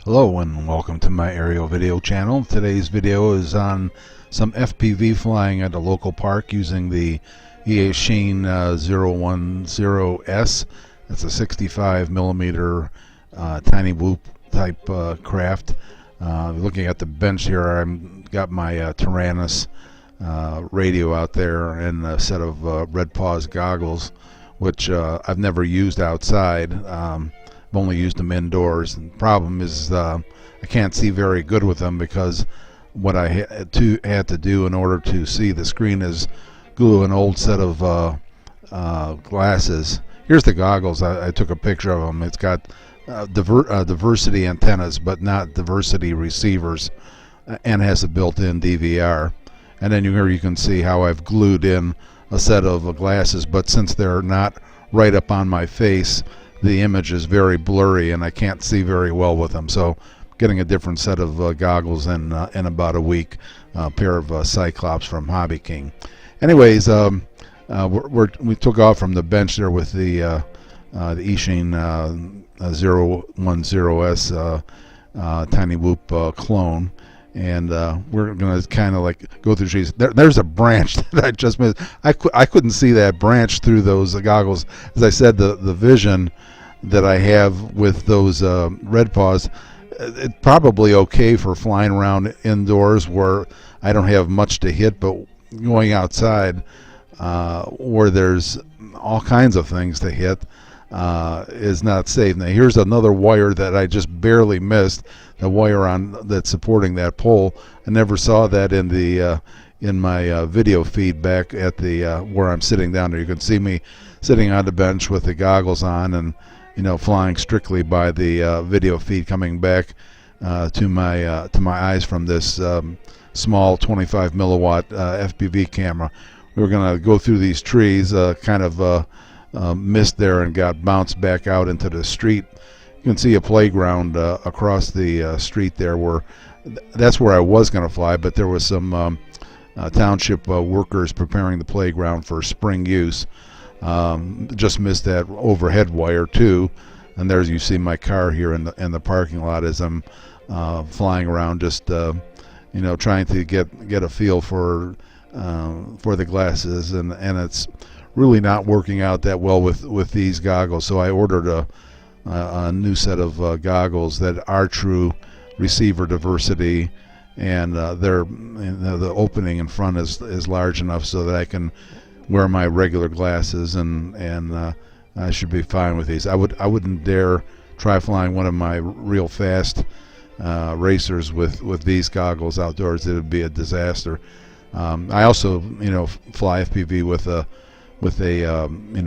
Hello and welcome to my aerial video channel. Today's video is on some FPV flying at a local park using the Eachine E010S. It's a 65 millimeter tiny whoop type craft. Looking at the bench here, I've got my Taranis radio out there and a set of Redpawz goggles, which I've never used outside. I've only used them indoors. And the problem is I can't see very good with them because what I had to do in order to see the screen is glue an old set of glasses. Here's the goggles. I took a picture of them. It's got diversity antennas but not diversity receivers, and has a built-in DVR. And then here you can see how I've glued in a set of glasses, but since they're not right up on my face, the image is very blurry and I can't see very well with them. So getting a different set of goggles in about a week, a pair of Cyclops from Hobbyking. Anyways, we took off from the bench there with the Eachine E010S tiny whoop clone. And we're going to kind of like go through trees. There's a branch that I just missed. I couldn't see that branch through those goggles. As I said, the vision that I have with those Redpawz, it's probably okay for flying around indoors where I don't have much to hit, but going outside where there's all kinds of things to hit is not safe. Now here's another wire that I just barely missed. The wire that's supporting that pole. I never saw that in the in my video feed back at the where I'm sitting down there. You can see me sitting on the bench with the goggles on, and flying strictly by the video feed coming back to my eyes from this small 25 milliwatt FPV camera. We were going to go through these trees, kind of missed there and got bounced back out into the street. You can see a playground across the street there, where that's where I was going to fly, but there was some township workers preparing the playground for spring use. Just missed that overhead wire too, and there's, you see my car here in the parking lot as I'm flying around, just trying to get a feel for the glasses, and it's really not working out that well with these goggles. So I ordered a new set of goggles that are true receiver diversity, and the opening in front is large enough so that I can wear my regular glasses, and I should be fine with these. I wouldn't dare try flying one of my real fast racers with these goggles outdoors. It would be a disaster. I also fly FPV with a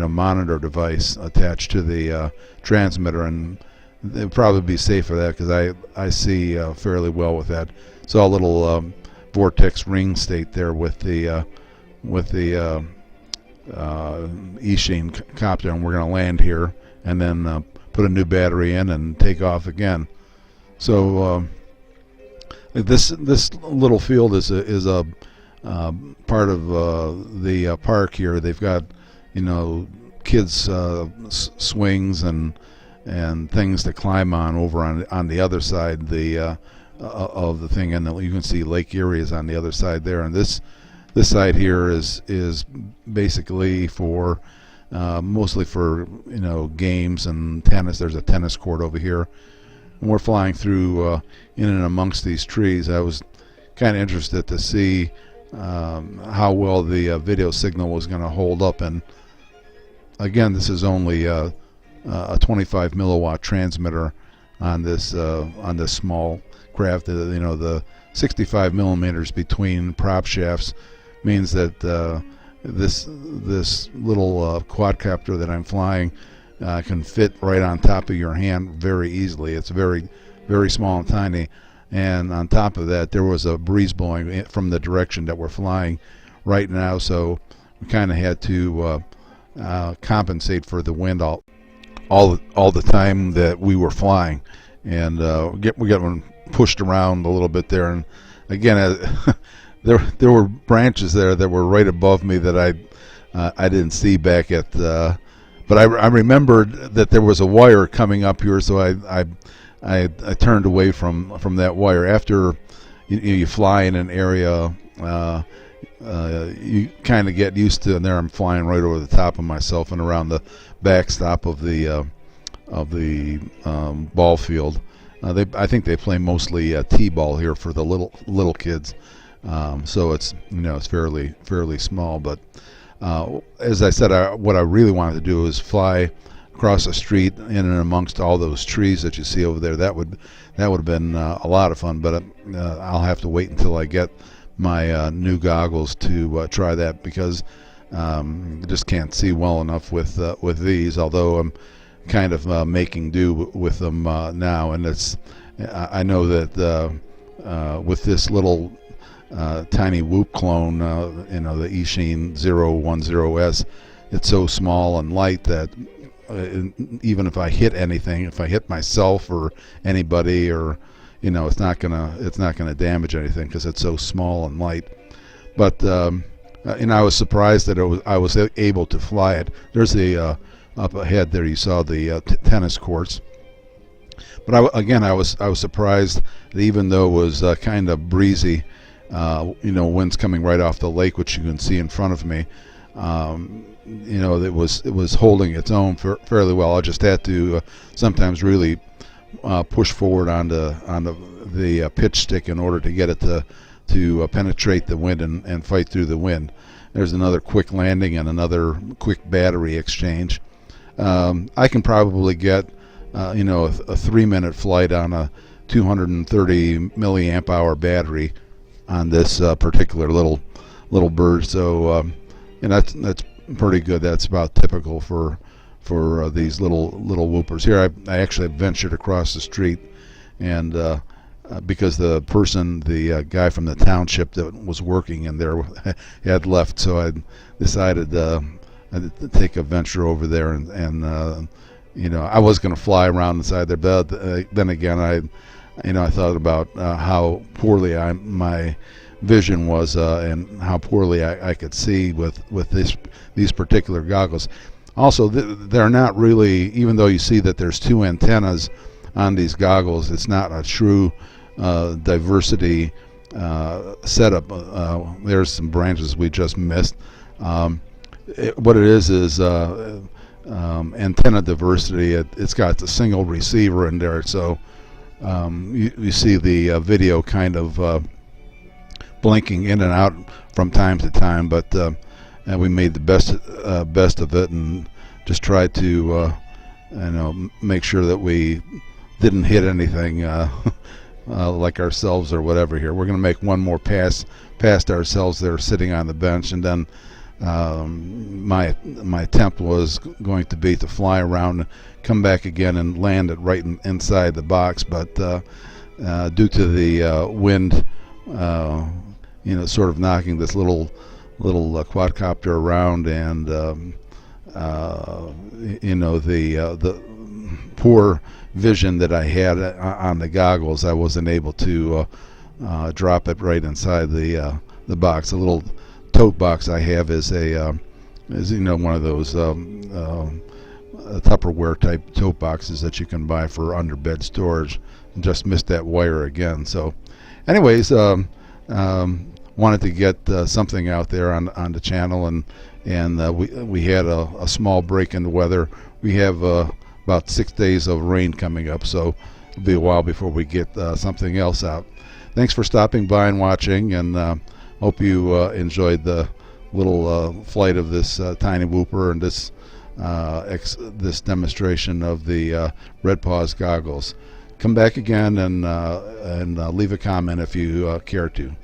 monitor device attached to the transmitter, and it'd probably be safe for that because I see fairly well with that. Saw a little vortex ring state there with the Eachine copter, and we're going to land here and then put a new battery in and take off again. So this little field is a part of the park here. They've got kids swings and things to climb on over on the other side of the thing, and you can see Lake Erie is on the other side there, and this side here is basically for mostly for games and tennis. There's a tennis court over here, and we're flying through in and amongst these trees. I was kind of interested to see how well the video signal was going to hold up, and again, this is only a 25 milliwatt transmitter on this small craft. The 65 millimeters between prop shafts means that this little quadcopter that I'm flying can fit right on top of your hand very easily. It's very, very small and tiny. And on top of that, there was a breeze blowing from the direction that we're flying right now, so we kind of had to compensate for the wind all the time that we were flying, and we got one pushed around a little bit there. And again, there were branches there that were right above me that I didn't see back at. But I remembered that there was a wire coming up here, so I turned away from that wire. After you fly in an area, you kind of get used to, and there I'm flying right over the top of myself and around the backstop of the ball field. I think they play mostly t-ball here for the little kids, so it's it's fairly small. But as I said, what I really wanted to do is fly across the street in and amongst all those trees that you see over there. That would have been a lot of fun, but I'll have to wait until I get my new goggles to try that, because I just can't see well enough with these, although I'm kind of making do with them now. And I know that with this little tiny Whoop clone, the Eachine E010S, it's so small and light that even if I hit anything, if I hit myself or anybody, or it's not gonna damage anything because it's so small and light. But I was surprised that I was able to fly it. There's up ahead there, you saw the tennis courts. But I was surprised that even though it was kind of breezy, winds coming right off the lake, which you can see in front of me, it was holding its own fairly well. I just had to sometimes really push forward onto the pitch stick in order to get it to penetrate the wind and fight through the wind. There's another quick landing and another quick battery exchange. I can probably get a 3-minute flight on a 230 milliamp hour battery on this particular little bird. So that's pretty good. That's about typical for these little whoopers. Here I actually ventured across the street, and because the guy from the township that was working in there had left, so I decided to take a venture over there, and I was going to fly around inside their bed. Then again, I thought about how poorly my vision was, and how poorly I could see with these particular goggles. Also, they're not really, even though you see that there's 2 antennas on these goggles, it's not a true diversity setup. There's some branches we just missed. What it is antenna diversity. It's got the single receiver in there, so you see the video kind of blinking in and out from time to time, but and we made the best of it, and just tried to make sure that we didn't hit anything like ourselves or whatever. Here we're going to make one more pass past ourselves there sitting on the bench, and then my attempt was going to be to fly around, come back again, and land it right inside the box. But due to the wind sort of knocking this little quadcopter around, and the poor vision that I had on the goggles, I wasn't able to drop it right inside the box. A little tote box I have is one of those Tupperware type tote boxes that you can buy for underbed storage, and just missed that wire again. So anyways, wanted to get something out there on the channel, and we had a small break in the weather. We have about 6 days of rain coming up, so it'll be a while before we get something else out. Thanks for stopping by and watching, and hope you enjoyed the little flight of this tiny whooper, and this demonstration of the Redpawz goggles. Come back again and leave a comment if you care to.